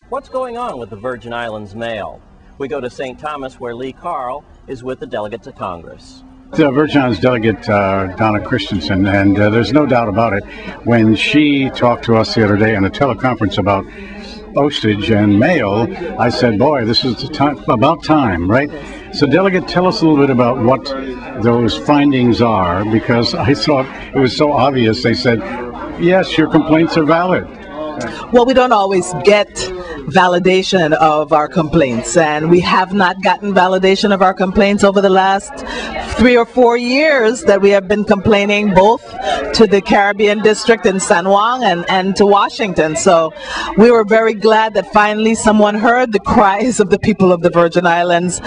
What's going on with the Virgin Islands mail? We go to St. Thomas, where Lee Carl is with the delegate to Congress. The Virgin Islands delegate, Donna Christensen, and there's no doubt about it. When she talked to us the other day on a teleconference about postage and mail, I said, boy, this is about time, right? So, Delegate, tell us a little bit about what those findings are, because I thought it was so obvious. They said, yes, your complaints are valid. Well, we don't always get validation of our complaints, and we have not gotten validation of our complaints over the last 3 or 4 years that we have been complaining both to the Caribbean District in San Juan and to Washington. So we were very glad that finally someone heard the cries of the people of the Virgin Islands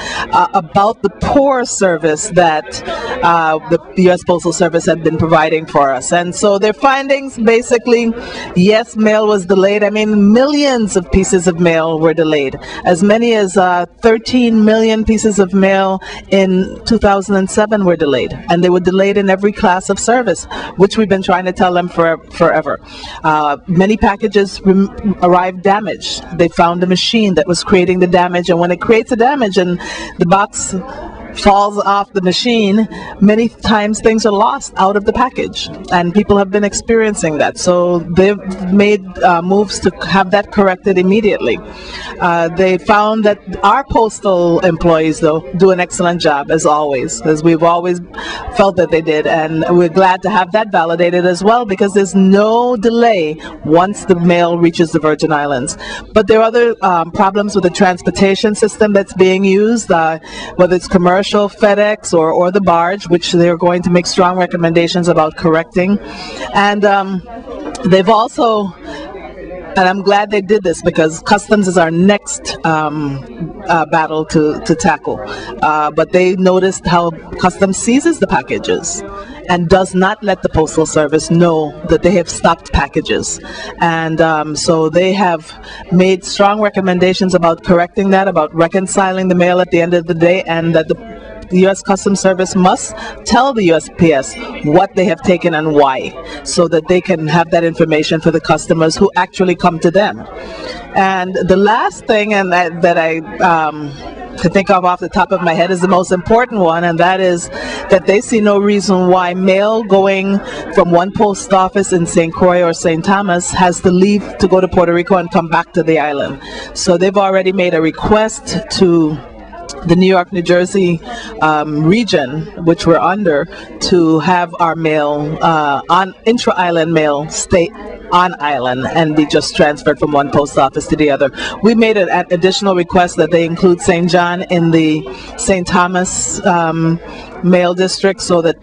about the poor service that the U.S. Postal Service had been providing for us. And so their findings basically, yes, mail was delayed. I mean, millions of pieces of mail were delayed. As many as 13 million pieces of mail in 2007 were delayed. And they were delayed in every class of service, which we've been trying to tell them forever. Many packages arrived damaged. They found a machine that was creating the damage, and when it creates a damage and the box falls off the machine, many times things are lost out of the package, and people have been experiencing that. So they've made moves to have that corrected immediately. They found that our postal employees, though, do an excellent job, as always, as we've always felt that they did, and we're glad to have that validated as well, because there's no delay once the mail reaches the Virgin Islands. But there are other problems with the transportation system that's being used, whether it's commercial, FedEx, or the barge, which they're going to make strong recommendations about correcting. And they've also, and I'm glad they did this, because customs is our next battle to tackle. But they noticed how customs seizes the packages and does not let the Postal Service know that they have stopped packages. And so they have made strong recommendations about correcting that, about reconciling the mail at the end of the day, and that the U.S. Customs Service must tell the USPS what they have taken and why, so that they can have that information for the customers who actually come to them. And the last thing, and that I can think of off the top of my head, is the most important one, and that is that they see no reason why mail going from one post office in St. Croix or St. Thomas has to leave to go to Puerto Rico and come back to the island. So they've already made a request to the New York, New Jersey region, which we're under, to have our mail on intra-island mail stay on island and be just transferred from one post office to the other. We made an additional request that they include St. John in the St. Thomas mail district, so that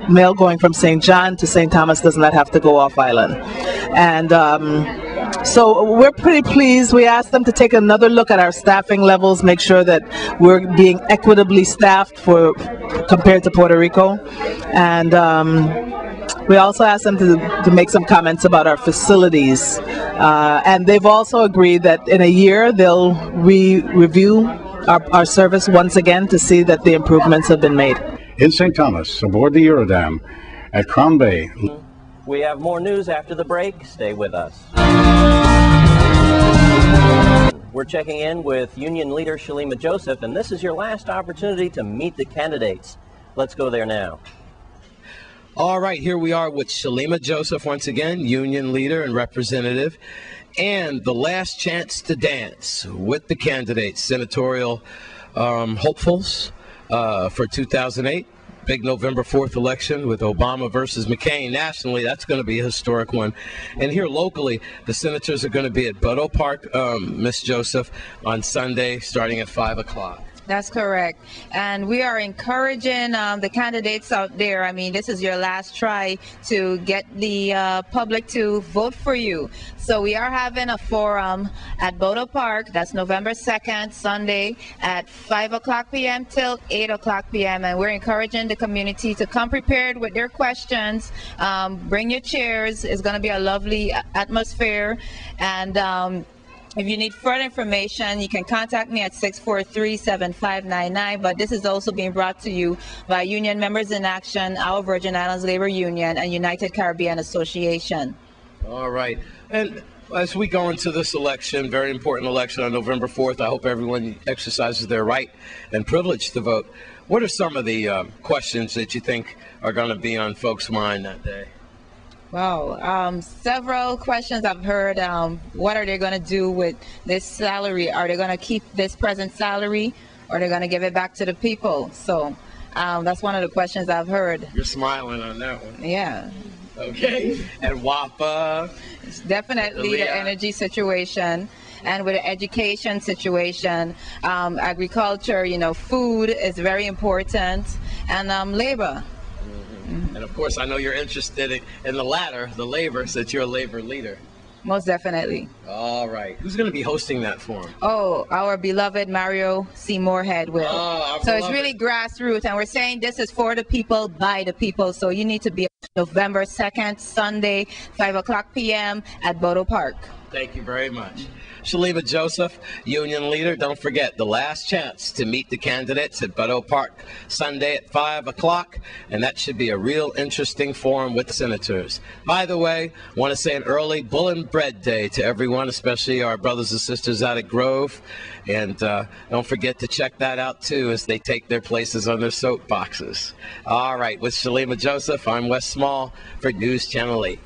mail going from St. John to St. Thomas does not have to go off island. And so we're pretty pleased. We asked them to take another look at our staffing levels, make sure that we're being equitably staffed compared to Puerto Rico. And we also asked them to make some comments about our facilities. And they've also agreed that in a year they'll review our service once again to see that the improvements have been made. In St. Thomas, aboard the Eurodam at Crown Bay. We have more news after the break. Stay with us. We're checking in with Union Leader Shalima Joseph, and this is your last opportunity to meet the candidates. Let's go there now. All right, here we are with Shalima Joseph once again, Union Leader and Representative, and the last chance to dance with the candidates, senatorial hopefuls for 2008. Big November 4th election with Obama versus McCain. Nationally, that's going to be a historic one. And here locally, the senators are going to be at Bodo Park, Ms. Joseph, on Sunday starting at 5 o'clock. That's correct. And we are encouraging the candidates out there. I mean, this is your last try to get the public to vote for you. So we are having a forum at Bodo Park. That's November 2nd, Sunday, at 5 o'clock p.m. till 8 o'clock p.m. And we're encouraging the community to come prepared with their questions. Bring your chairs. It's going to be a lovely atmosphere. And if you need further information, you can contact me at 643-7599. But this is also being brought to you by Union Members in Action, our Virgin Islands Labor Union, and United Caribbean Association. All right. And As we go into this election, very important election on November 4th, I hope everyone exercises their right and privilege to vote. What are some of the questions that you think are going to be on folks' mind that day? Wow, several questions I've heard. What are they going to do with this salary? Are they going to keep this present salary, or are they going to give it back to the people? So that's one of the questions I've heard. You're smiling on that one. Yeah. Okay. And WAPA? It's definitely the energy situation. And with the education situation, agriculture, food is very important, and labor. And of course, I know you're interested in the latter, the labor, since you're a labor leader. Most definitely. All right. Who's going to be hosting that forum? Oh, our beloved Mario C. Moorhead will. So it's really grassroots, and we're saying this is for the people, by the people. So you need to be November 2nd, Sunday, 5:00 p.m. at Bodo Park. Thank you very much. Shalima Joseph, Union Leader. Don't forget, the last chance to meet the candidates at Bodo Park Sunday at 5 o'clock, and that should be a real interesting forum with the senators. By the way, I want to say an early Bull and Bread Day to everyone, especially our brothers and sisters out at Grove. And don't forget to check that out, too, as they take their places on their soapboxes. All right, with Shalima Joseph, I'm Wes Small for News Channel 8.